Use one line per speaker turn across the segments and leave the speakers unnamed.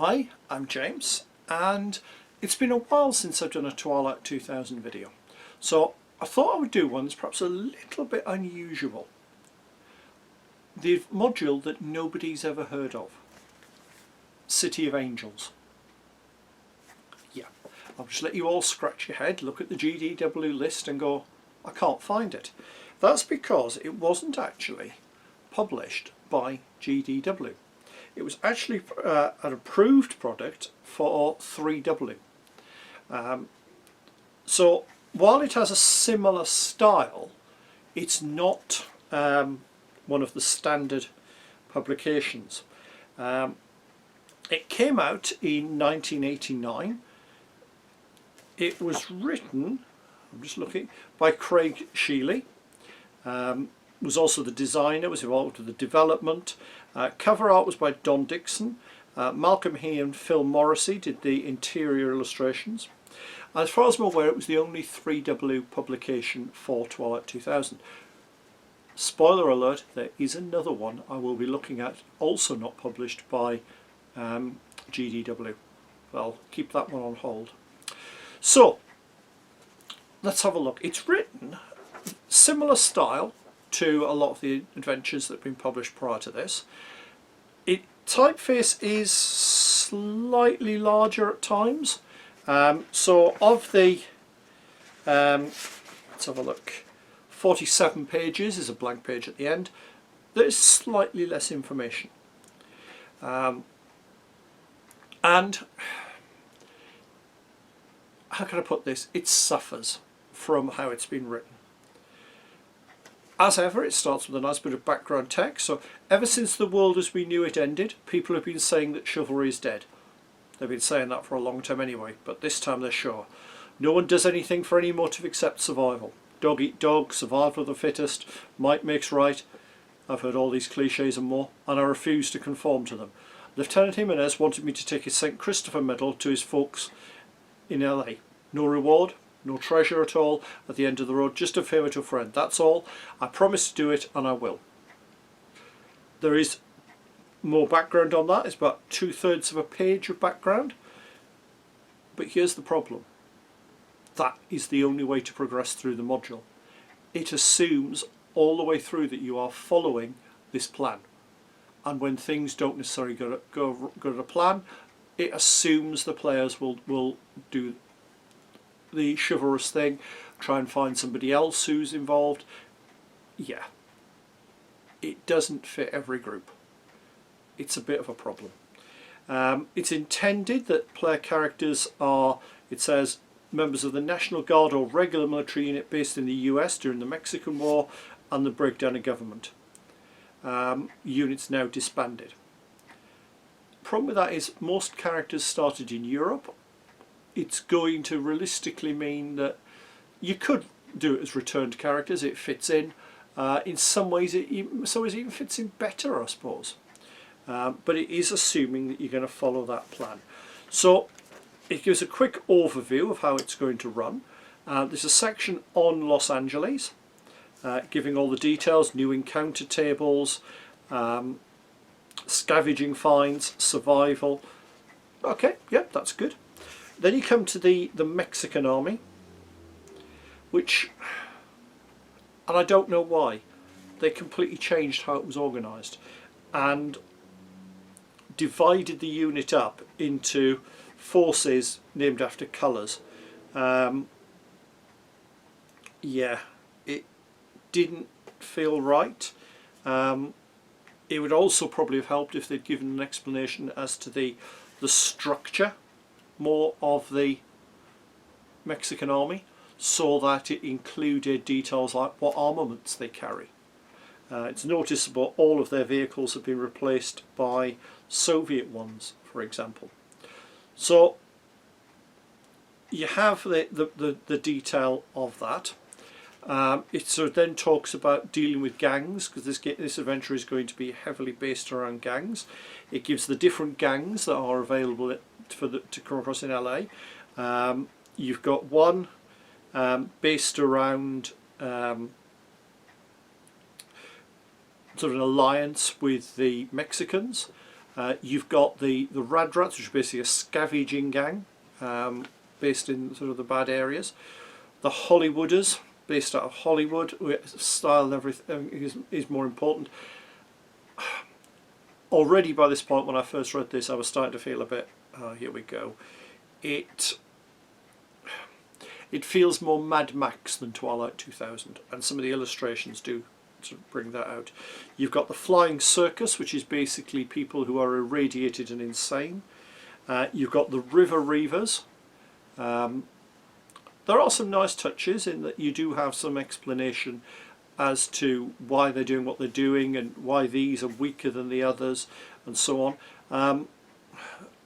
Hi, I'm James, and it's been a while since I've done a Twilight 2000 video, so I thought I would do one that's perhaps a little bit unusual. The module that nobody's ever heard of, City of Angels. Yeah, I'll just let you all scratch your head, look at the GDW list and go, I can't find it. That's because it wasn't actually published by GDW. It was actually an approved product for 3W. So while it has a similar style, it's not one of the standard publications. It came out in 1989. It was written, I'm just looking, by Craig Sheely. Was also the designer, was involved with the development. Cover art was by Don Dixon. Malcolm He and Phil Morrissey did the interior illustrations. As far as I'm aware, it was the only 3W publication for Twilight 2000. Spoiler alert, there is another one I will be looking at, also not published by GDW. Well, keep that one on hold. So, let's have a look. It's written similar style to a lot of the adventures that have been published prior to this. Typeface is slightly larger at times. So of the, let's have a look, 47 pages is a blank page at the end. There's slightly less information. And how can I put this? It suffers from how it's been written. As ever, it starts with a nice bit of background text. So ever since the world as we knew it ended, people have been saying that chivalry is dead. They've been saying that for a long time anyway, but this time they're sure. No one does anything for any motive except survival. Dog eat dog, survival of the fittest, might makes right. I've heard all these cliches and more, and I refuse to conform to them. Lieutenant Jimenez wanted me to take his St. Christopher medal to his folks in LA. No reward, no treasure at all at the end of the road, just a favour to a friend, that's all. I promise to do it and I will. There is more background on that, it's about 2/3 of a page of background. But here's the problem. That is the only way to progress through the module. It assumes all the way through that you are following this plan. And when things don't necessarily go to plan, it assumes the players will do the chivalrous thing, try and find somebody else who's involved. Yeah, it doesn't fit every group. It's a bit of a problem. It's intended that player characters are, it says, members of the National Guard or regular military unit based in the US during the Mexican War and the breakdown of government. Units now disbanded. Problem with that is most characters started in Europe. It's going to realistically mean that you could do it as returned characters. It fits in. In some ways, it even fits in better, I suppose. But it is assuming that you're going to follow that plan. So it gives a quick overview of how it's going to run. There's a section on Los Angeles, giving all the details, new encounter tables, scavenging finds, survival. Okay, yep, that's good. Then you come to the Mexican army, which, and I don't know why, they completely changed how it was organised and divided the unit up into forces named after colours. Yeah, it didn't feel right. It would also probably have helped if they'd given an explanation as to the structure more of the Mexican army, so that it included details like what armaments they carry. It's noticeable all of their vehicles have been replaced by Soviet ones, for example. So you have the detail of that. It sort of then talks about dealing with gangs, because this adventure is going to be heavily based around gangs. It gives the different gangs that are available to come across in LA. You've got one based around sort of an alliance with the Mexicans. You've got the Radrats, which is basically a scavenging gang based in sort of the bad areas. The Hollywooders, based out of Hollywood, where style and everything is more important. Already by this point, when I first read this, I was starting to feel a bit, oh, here we go. It feels more Mad Max than Twilight 2000, and some of the illustrations do to bring that out. You've got the Flying Circus, which is basically people who are irradiated and insane. You've got the River Reavers. There are some nice touches in that you do have some explanation as to why they're doing what they're doing and why these are weaker than the others and so on.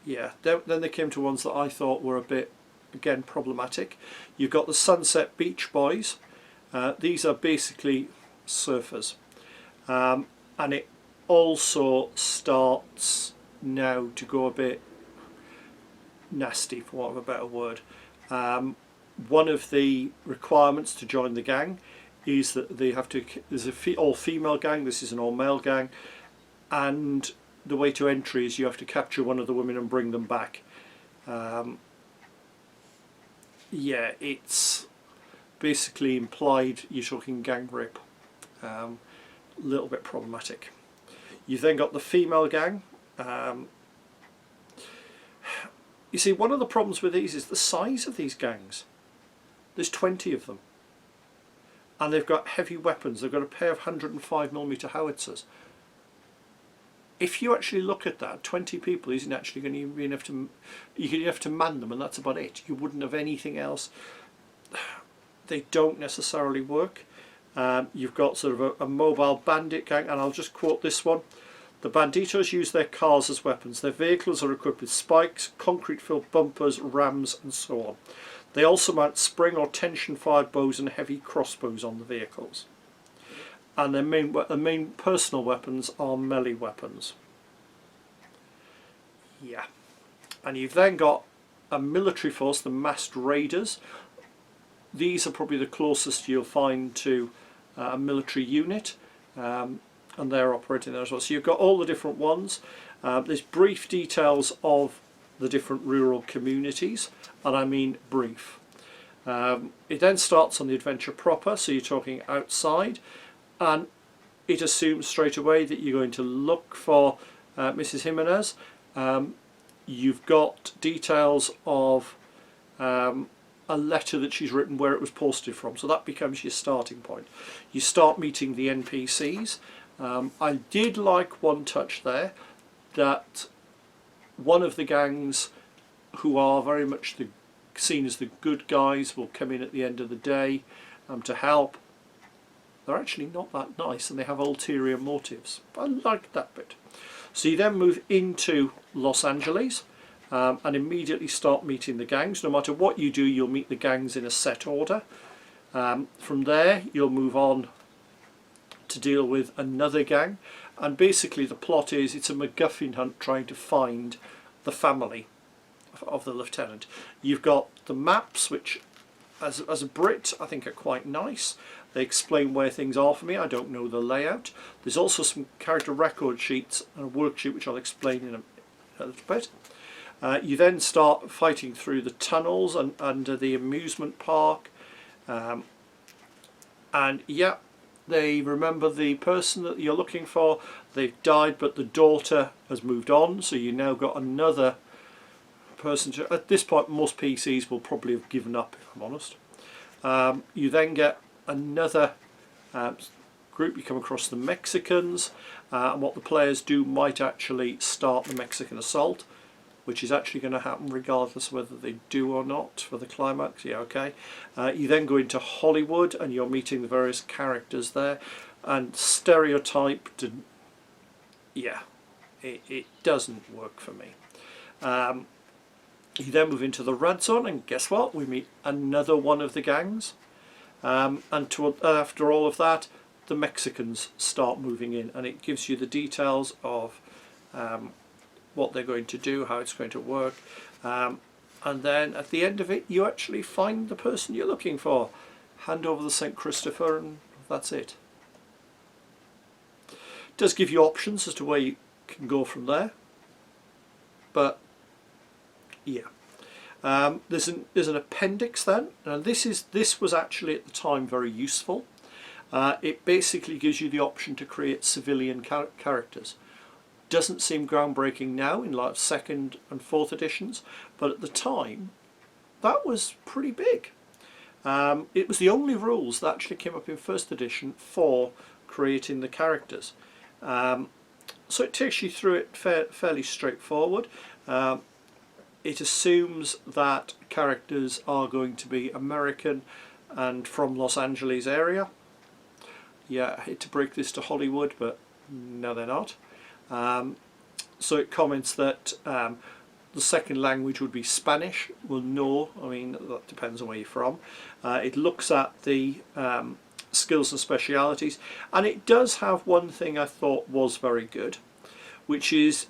Yeah, then they came to ones that I thought were a bit, again, problematic. You've got the Sunset Beach Boys. These are basically surfers. And it also starts now to go a bit nasty, for want of a better word. One of the requirements to join the gang is that they have to, there's a all-female gang, this is an all-male gang, and the way to entry is you have to capture one of the women and bring them back. Yeah, it's basically implied you're talking gang rape. A little bit problematic. You've then got the female gang. You see, one of the problems with these is the size of these gangs. There's 20 of them. And they've got heavy weapons. They've got a pair of 105mm howitzers. If you actually look at that, 20 people isn't actually going to be enough to... You have to man them, and that's about it. You wouldn't have anything else. They don't necessarily work. You've got sort of a mobile bandit gang, and I'll just quote this one. The banditos use their cars as weapons. Their vehicles are equipped with spikes, concrete-filled bumpers, rams, and so on. They also mount spring or tension-fired bows and heavy crossbows on the vehicles. And their main personal weapons are melee weapons. Yeah. And you've then got a military force, the masked raiders. These are probably the closest you'll find to a military unit. And they're operating there as well. So you've got all the different ones. There's brief details of the different rural communities, and I mean brief. It then starts on the adventure proper, so you're talking outside, and it assumes straight away that you're going to look for Mrs. Jimenez. You've got details of a letter that she's written, where it was posted from, so that becomes your starting point. You start meeting the NPCs. I did like one touch there, that one of the gangs who are very much seen as the good guys will come in at the end of the day to help. They're actually not that nice, and they have ulterior motives. I like that bit. So you then move into Los Angeles and immediately start meeting the gangs. No matter what you do, you'll meet the gangs in a set order. From there you'll move on to deal with another gang, and basically the plot is it's a MacGuffin hunt trying to find the family of the lieutenant. You've got the maps, which as a Brit I think are quite nice. They explain where things are for me. I don't know the layout. There's also some character record sheets and a worksheet which I'll explain in a little bit. You then start fighting through the tunnels and under the amusement park, and yeah, they remember the person that you're looking for. They've died, but the daughter has moved on, so you now got another person to... At this point most PCs will probably have given up, if I'm honest. You then get another group. You come across the Mexicans, and what the players do might actually start the Mexican assault, which is actually going to happen regardless of whether they do or not for the climax. Yeah, okay. You then go into Hollywood and you're meeting the various characters there, and stereotyped, and yeah, it doesn't work for me. You then move into the Red Zone, and guess what? We meet another one of the gangs, and after all of that, the Mexicans start moving in, and it gives you the details of what they're going to do, how it's going to work, and then at the end of it you actually find the person you're looking for, hand over the St. Christopher, and that's it. It does give you options as to where you can go from there. but yeah. There's an appendix then, and this was actually at the time very useful. It basically gives you the option to create civilian characters. Doesn't seem groundbreaking now in like 2nd and 4th editions, but at the time that was pretty big. It was the only rules that actually came up in 1st edition for creating the characters. So it takes you through it fairly straightforward. It assumes that characters are going to be American and from Los Angeles area. Yeah, I hate to break this to Hollywood, but no, they're not. So it comments that the second language would be Spanish. Well, no, I mean, that depends on where you're from. It looks at the skills and specialities, and it does have one thing I thought was very good, which is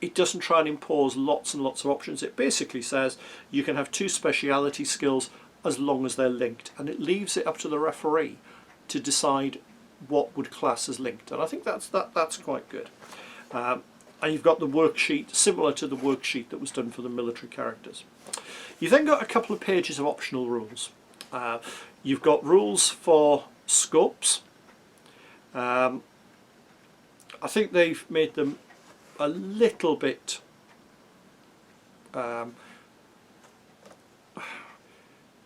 it doesn't try and impose lots and lots of options. It basically says you can have 2 speciality skills as long as they're linked, and it leaves it up to the referee to decide what would class as linked, and I think that's quite good. And you've got the worksheet similar to the worksheet that was done for the military characters. You've then got a couple of pages of optional rules. You've got rules for scopes. I think they've made them a little bit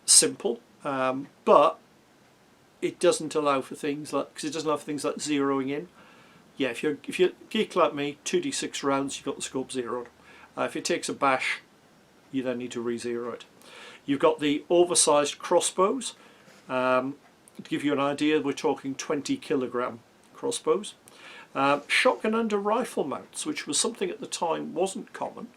simple, but it doesn't allow for things like, because it doesn't allow for things like zeroing in. Yeah, if you're geek like me, 2d6 rounds, you've got the scope zeroed. If it takes a bash, you then need to re-zero it. You've got the oversized crossbows. To give you an idea, we're talking 20 kilogram crossbows. Shotgun under rifle mounts, which was something at the time wasn't common.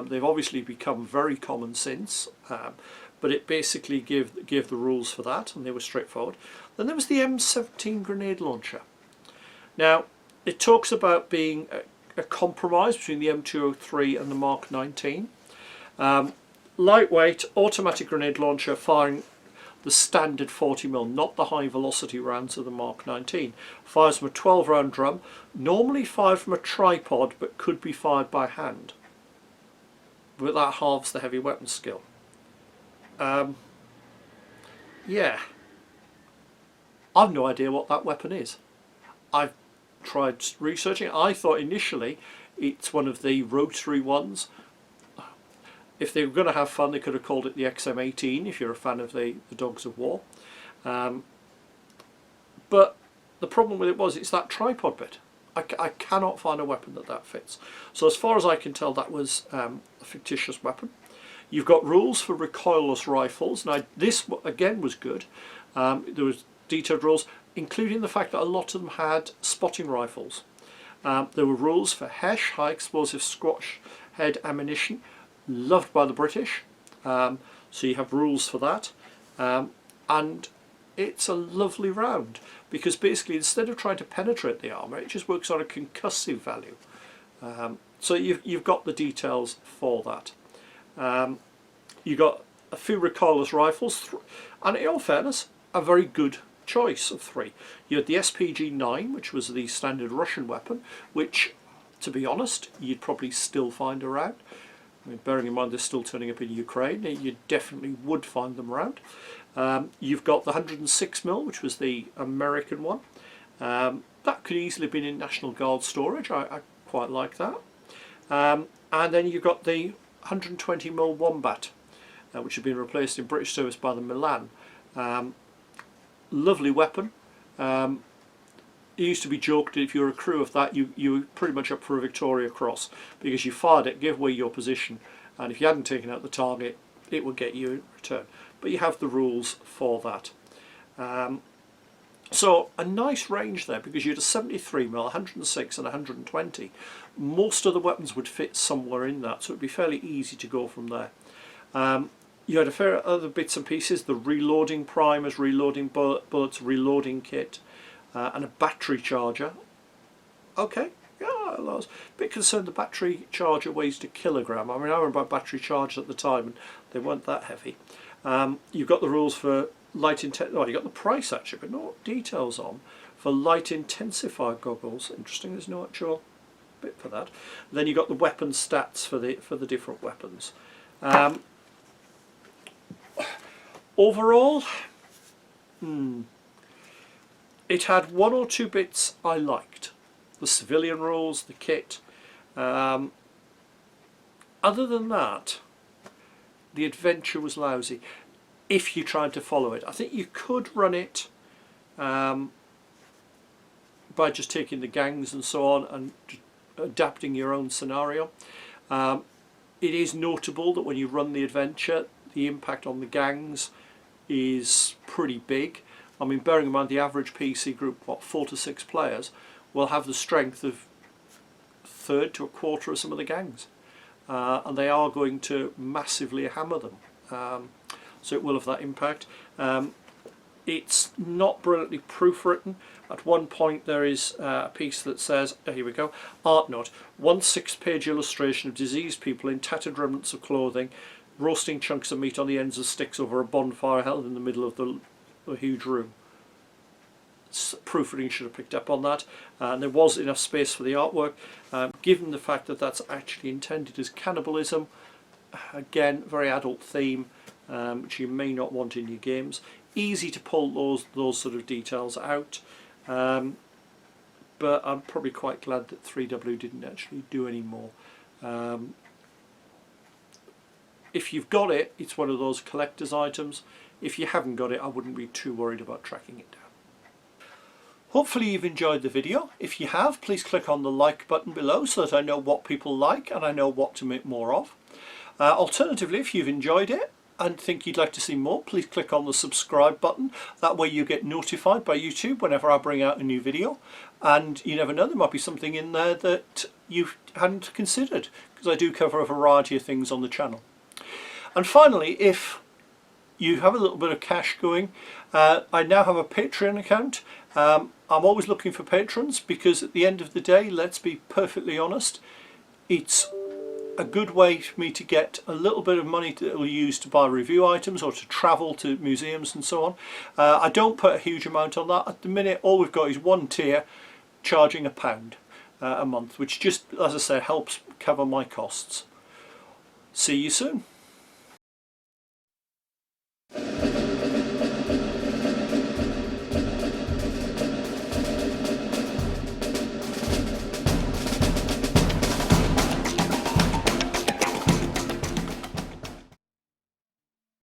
They've obviously become very common since, but it basically gave the rules for that, and they were straightforward. Then there was the M17 grenade launcher. Now, it talks about being a compromise between the M203 and the Mark 19. Lightweight, automatic grenade launcher firing the standard 40mm, not the high velocity rounds of the Mark 19. Fires from a 12 round drum, normally fired from a tripod but could be fired by hand. But that halves the heavy weapons skill. Yeah, I've no idea what that weapon is. I've tried researching it. I thought initially it's one of the rotary ones. If they were going to have fun, they could have called it the XM18 if you're a fan of the Dogs of War. But the problem with it was it's that tripod bit. I cannot find a weapon that fits. So as far as I can tell, that was a fictitious weapon. You've got rules for recoilless rifles. Now this again was good. There was detailed rules, including the fact that a lot of them had spotting rifles. There were rules for HESH, high explosive squash head ammunition, loved by the British. So you have rules for that. And it's a lovely round, because basically instead of trying to penetrate the armour, it just works on a concussive value. So you've got the details for that. You've got a few recoilless rifles, and in all fairness, a very good choice of 3. You had the SPG-9, which was the standard Russian weapon, which, to be honest, you'd probably still find around. I mean, bearing in mind they're still turning up in Ukraine, you definitely would find them around. You've got the 106mm, which was the American one. That could easily have been in National Guard storage. I quite like that. And then you've got the 120mm Wombat, which had been replaced in British service by the Milan. Lovely weapon. It used to be joked that if you were a crew of that, you were pretty much up for a Victoria Cross, because you fired it, gave away your position, and if you hadn't taken out the target, it would get you in return. But you have the rules for that. So a nice range there, because you had a 73mm, 106 and 120. Most of the weapons would fit somewhere in that, so it would be fairly easy to go from there. You had a fair other bits and pieces, the reloading primers, reloading bullets, reloading kit, and a battery charger. Okay, yeah, I was a bit concerned the battery charger weighs a kilogram. I mean, I remember battery chargers at the time and they weren't that heavy. You've got the rules for light well, you got the price actually, but no details on for light intensified goggles. Interesting, there's no actual bit for that. Then you've got the weapon stats for the different weapons. Overall, it had one or two bits I liked. The civilian rules, the kit. Other than that, the adventure was lousy if you tried to follow it. I think you could run it by just taking the gangs and so on and adapting your own scenario. It is notable that when you run the adventure, the impact on the gangs is pretty big. I mean, bearing in mind the average PC group, what, 4 to 6 players, will have the strength of a third to a quarter of some of the gangs. And they are going to massively hammer them. So it will have that impact. It's not brilliantly proofwritten. At one point there is a piece that says, here we go, art note, 1 6-page illustration of diseased people in tattered remnants of clothing, roasting chunks of meat on the ends of sticks over a bonfire held in the middle of the huge room. Proofreading should have picked up on that, and there was enough space for the artwork. Given the fact that that's actually intended as cannibalism, again, very adult theme, which you may not want in your games. Easy to pull those sort of details out, but I'm probably quite glad that 3W didn't actually do any more. If you've got it, it's one of those collector's items. If you haven't got it, I wouldn't be too worried about tracking it down. Hopefully you've enjoyed the video. If you have, please click on the like button below so that I know what people like and I know what to make more of. Alternatively, if you've enjoyed it and think you'd like to see more, please click on the subscribe button. That way you get notified by YouTube whenever I bring out a new video. And you never know, there might be something in there that you hadn't considered, because I do cover a variety of things on the channel. And finally, if you have a little bit of cash going, I now have a Patreon account. I'm always looking for patrons, because at the end of the day, let's be perfectly honest, it's a good way for me to get a little bit of money that will use to buy review items or to travel to museums and so on. I don't put a huge amount on that. At the minute, all we've got is one tier charging £1 a month, which just, as I say, helps cover my costs. See you soon.